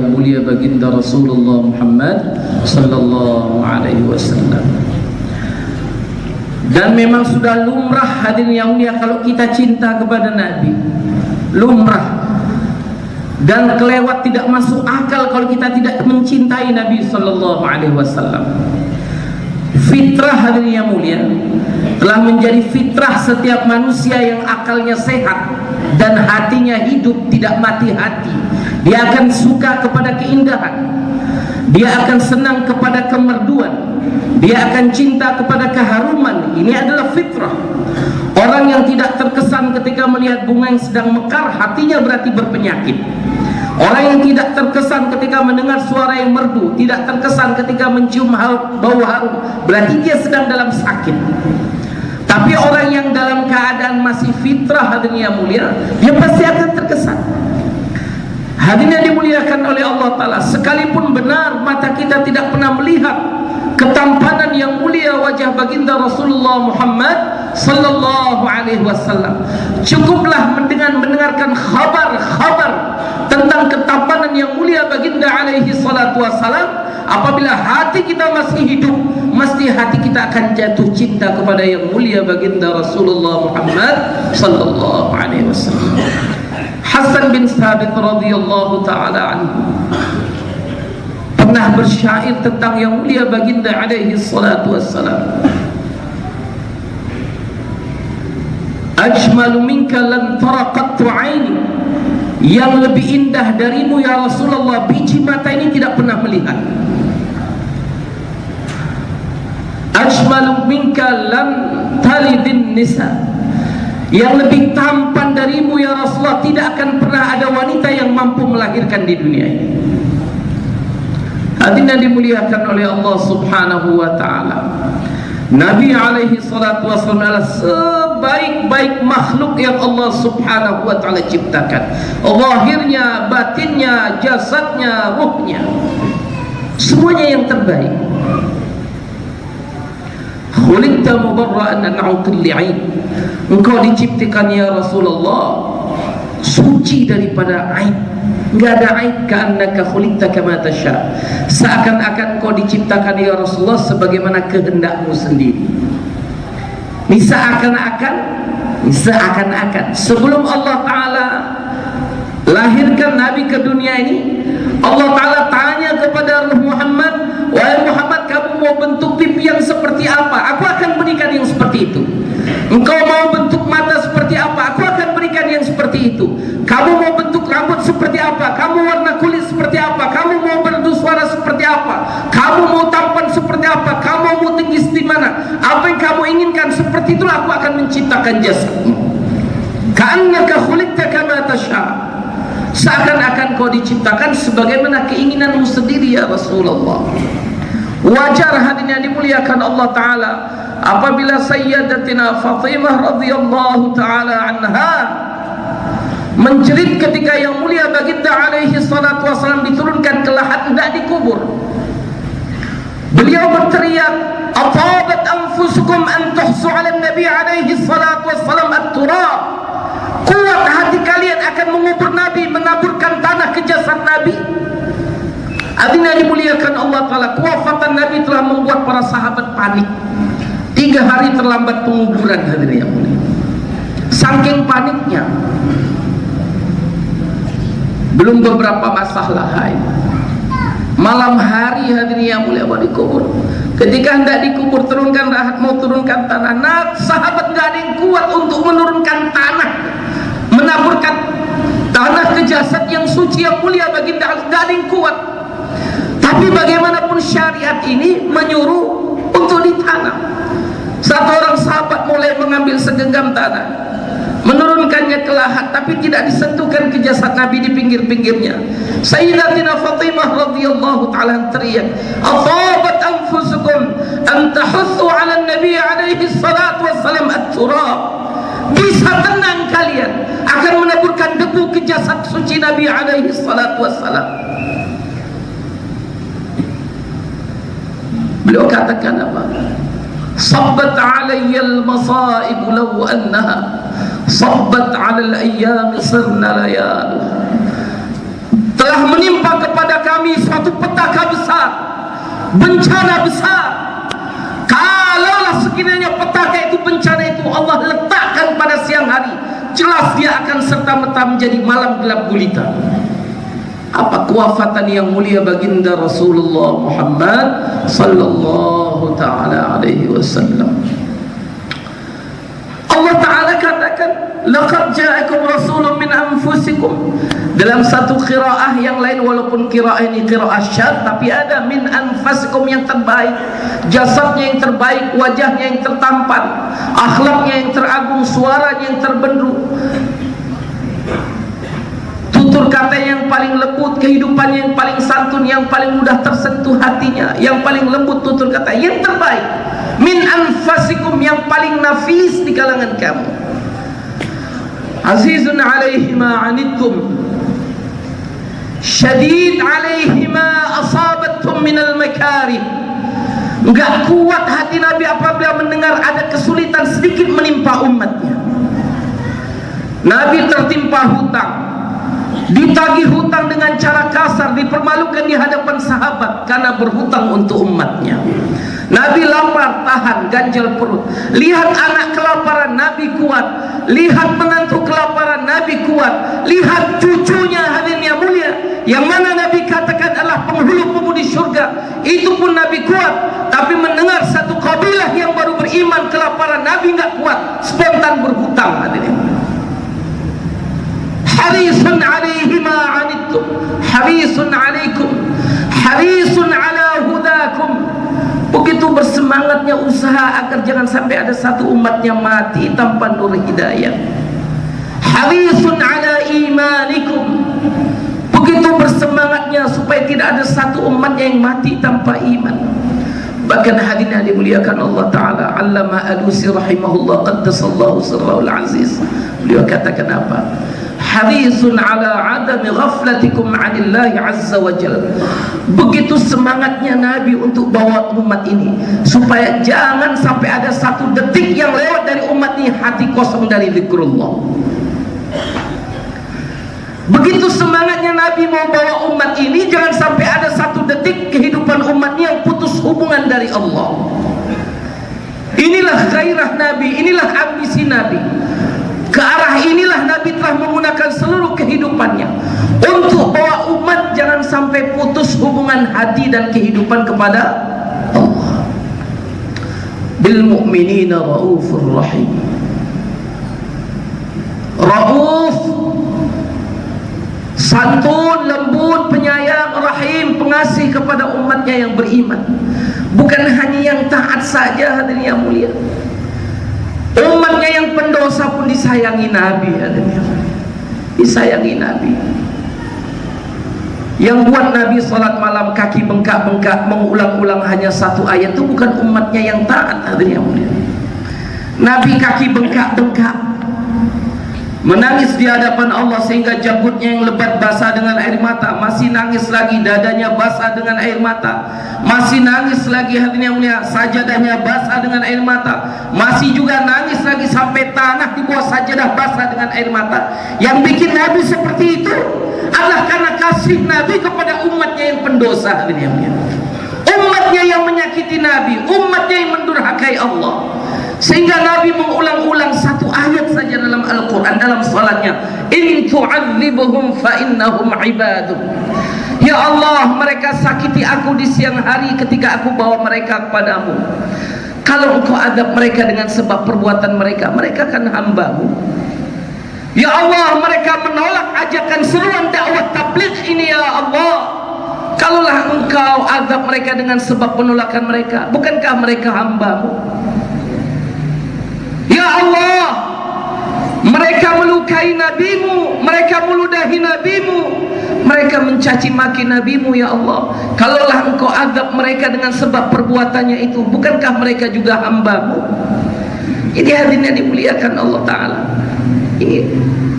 yang mulia baginda Rasulullah Muhammad sallallahu alaihi wasallam. Dan memang sudah lumrah hadirin yang mulia kalau kita cinta kepada Nabi, lumrah. Dan kelewat tidak masuk akal kalau kita tidak mencintai Nabi sallallahu alaihi wasallam. Fitrah hadirin yang mulia telah menjadi fitrah setiap manusia yang akalnya sehat dan hatinya hidup, tidak mati hati. Dia akan suka kepada keindahan, dia akan senang kepada kemerduan, dia akan cinta kepada keharuman. Ini adalah fitrah. Orang yang tidak terkesan ketika melihat bunga yang sedang mekar, hatinya berarti berpenyakit. Orang yang tidak terkesan ketika mendengar suara yang merdu, tidak terkesan ketika mencium bau harum, berarti dia sedang dalam sakit. Tapi orang yang dalam keadaan masih fitrah hadirin yang mulia, dia pasti akan terkesan. Hadirin yang dimuliakan oleh Allah Ta'ala, sekalipun benar mata kita tidak pernah melihat ketampanan yang mulia wajah baginda Rasulullah Muhammad sallallahu alaihi wasallam, cukuplah mendengarkan kabar-kabar tentang ketampanan yang mulia baginda alaihi salatu wasallam. Apabila hati kita masih hidup, mesti hati kita akan jatuh cinta kepada yang mulia baginda Rasulullah Muhammad sallallahu alaihi wasallam. Hasan bin Thabit radhiyallahu taala anhu pernah bersyair tentang yang mulia baginda alaihi salatu wassalam. Ajmalu minka lan taraqattu aini, yang lebih indah darimu ya Rasulullah biji mata ini tidak pernah melihat. Ajmalu minka lam talidin nisa, yang lebih tampan darimu ya Rasulullah tidak akan pernah ada wanita yang mampu melahirkan di dunia ini. Hadirin yang dimuliakan oleh Allah Subhanahu wa taala, Nabi alaihi salatu wasallam adalah sebaik-baik makhluk yang Allah Subhanahu wa taala ciptakan. Zahirnya, batinnya, jasadnya, ruhnya, semuanya yang terbaik. Khuliqta mubarra'an an 'uqli 'ain, engkau diciptakan ya Rasulullah suci daripada aib, enggak ada aib. Ka'annaka khuliqta kama tasha, seakan-akan kau diciptakan ya Rasulullah sebagaimana kehendakmu sendiri. Ini seakan-akan sebelum Allah Ta'ala lahirkan Nabi ke dunia ini, Allah Ta'ala tanya kepada Muhammad, wahai Muhammad, kamu mau bentuk pipi yang seperti apa? Aku akan berikan yang seperti itu. Engkau mau bentuk mata seperti apa? Aku akan berikan yang seperti itu. Kamu mau bentuk rambut seperti apa? Kamu warna kulit seperti apa? Kamu mau merdu suara seperti apa? Kamu mau tampan seperti apa? Kamu mau tinggi di mana? Apa yang kamu inginkan, seperti itulah aku akan menciptakan jasadmu. Ka'annaka khuliqta kama tasha, seakan-akan kau diciptakan sebagaimana keinginanmu sendiri ya Rasulullah. Wajar hadirin yang dimuliakan Allah Ta'ala apabila Sayyidatina Fatimah radhiyallahu ta'ala anha menjerit ketika yang mulia baginda alaihi salatu wasallam diturunkan ke lahat hendak dikubur. Beliau berteriak, atabat anfusukum an tuhsu ala nabi alaihi salatu wasallam at-turab, kuat hati kalian akan mengubur Nabi, menaburkan tanah ke jasad Nabi. Hadirin dimuliakan Allah Ta'ala, kewafatan Nabi telah membuat para sahabat panik. 3 hari terlambat penguburan hadirin yang mulia. Saking paniknya. Belum beberapa masalah lain. Malam hari hadirin yang mulia mau dikubur. Ketika hendak dikubur, turunkan rahat, mau turunkan tanah. Nah, sahabat gak ada yang kuat untuk menurunkan tanah, menaburkan tanah ke jasad yang suci yang mulia baginda, gak ada yang kuat. Tapi bagaimanapun syariat ini menyuruh untuk ditanam. Satu orang sahabat mulai mengambil segenggam tanah, menurunkannya ke lahat, tapi tidak disentuhkan ke jasad Nabi di pinggir-pinggirnya. Sayyidatina Fatimah radhiyallahu ta'ala teriak, atabat anfusukum an tahussu ala nabi alaihi salatu wassalam at-turab, bisa tenang kalian akan menaburkan debu ke jasad suci Nabi alaihi salatu wassalam. Beliau katakan apa? Sabbat alayya al-masaib law annaha sabbat 'ala al-ayyam sirna layaluha. Telah telah menimpa kepada kami suatu petaka besar, bencana besar. Kalaulah sekiranya petaka itu, bencana itu Allah letakkan pada siang hari, jelas dia akan serta-merta menjadi malam gelap gulita. Apa kewafatan yang mulia baginda Rasulullah Muhammad sallallahu taala alaihi wasallam. Allah Ta'ala katakan, laqad ja'akum rasulun min anfusikum. Dalam satu qiraah yang lain, walaupun qiraah ini qiraah syadz, tapi ada min anfusikum yang terbaik, jasadnya yang terbaik, wajahnya yang tertampan, akhlaknya yang teragung, suaranya yang terbendu, tutur kata yang paling lembut, kehidupannya yang paling santun, yang paling mudah tersentuh hatinya, yang paling lembut tutur kata, yang terbaik. Min anfasikum, yang paling nafis di kalangan kamu. Azizun alaihi ma anittum, syadid alaihi ma asabattum minal makarih. Enggak kuat hati Nabi apabila mendengar ada kesulitan sedikit menimpa umatnya. Nabi tertimpa hutang, ditagih hutang dengan cara kasar, dipermalukan di hadapan sahabat karena berhutang untuk umatnya. Nabi lapar, tahan, ganjal perut. Lihat anak kelaparan, Nabi kuat. Lihat menantu kelaparan, Nabi kuat. Lihat cucunya, hadirin yang mulia, yang mana Nabi katakan adalah penghulu-penghulu di surga, itu pun Nabi kuat. Tapi mendengar satu kabilah yang baru beriman kelaparan, Nabi enggak kuat, spontan berhutang, hadirin. Harisun alaihi ma anittum, harisun alaikum, harisun ala hudakum. Begitu bersemangatnya usaha agar jangan sampai ada satu umatnya mati tanpa nur hidayah. Harisun ala imanikum. Begitu bersemangatnya supaya tidak ada satu umatnya yang mati tanpa iman. Bahkan hadirin yang dimuliakan Allah Ta'ala, Allama Alusi rahimahullah qaddasallahu sirrahul aziz, beliau katakan apa? Harisun ala adami ghaflatikum anillahi azza wa jalla. Begitu semangatnya Nabi untuk bawa umat ini supaya jangan sampai ada satu detik yang lewat dari umat ini hati kosong dari zikrullah. Begitu semangatnya Nabi mau bawa umat ini, jangan sampai ada satu detik kehidupan umatnya yang putus hubungan dari Allah. Inilah gairah Nabi, inilah ambisi Nabi. Ke arah inilah Nabi telah menggunakan seluruh kehidupannya untuk bawa umat jangan sampai putus hubungan hati dan kehidupan kepada Allah. Bil mu'minina raufur rahim. Rauf, santun, lembut, penyayang, rahim, pengasih kepada umatnya yang beriman. Bukan hanya yang taat saja, hadirin yang mulia, umatnya yang pendosa pun disayangi Nabi, disayangi Nabi. Yang buat Nabi salat malam kaki bengkak-bengkak mengulang-ulang hanya satu ayat itu bukan umatnya yang taat, hadirin yang mulia. Nabi kaki bengkak-bengkak menangis di hadapan Allah sehingga janggutnya yang lebat basah dengan air mata, masih nangis lagi, dadanya basah dengan air mata, masih nangis lagi, hadirin yang mulia, sajadahnya basah dengan air mata, masih juga nangis lagi sampai tanah di bawah sajadah basah dengan air mata. Yang bikin Nabi seperti itu adalah karena kasih Nabi kepada umatnya yang pendosa, hadirin yang mulia, umatnya yang menyakiti Nabi, umatnya yang mendurhakai Allah, sehingga Nabi mengulang-ulang satu ayat saja dalam Al-Quran, dalam salatnya, in tu'adzibuhum fa innahum ibadun. Ya Allah, mereka sakiti aku di siang hari ketika aku bawa mereka kepadamu. Kalau engkau adab mereka dengan sebab perbuatan mereka, mereka kan hambamu. Ya Allah, mereka menolak ajakan seruan dakwah tabligh ini, ya Allah. Kalaulah engkau adab mereka dengan sebab penolakan mereka, bukankah mereka hambamu? Ya Allah, mereka melukai nabimu, mereka meludahi nabimu, mereka mencaci maki nabimu, ya Allah. Kalaulah engkau azab mereka dengan sebab perbuatannya itu, bukankah mereka juga hambamu? Ini hadirin yang dimuliakan Allah Ta'ala. Ini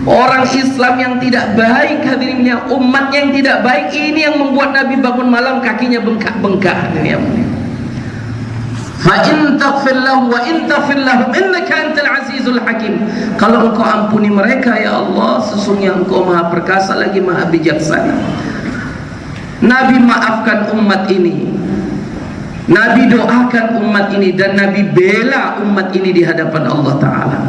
orang Islam yang tidak baik, hadirinnya, umatnya yang tidak baik, ini yang membuat Nabi bangun malam kakinya bengkak-bengkak. Fa in taghfir lahum wa in taghfir lahum innaka antal azizul hakim. Kalau engkau ampuni mereka, ya Allah, sesungguhnya engkau maha perkasa lagi maha bijaksana. Nabi maafkan umat ini, Nabi doakan umat ini, dan Nabi bela umat ini di hadapan Allah Ta'ala.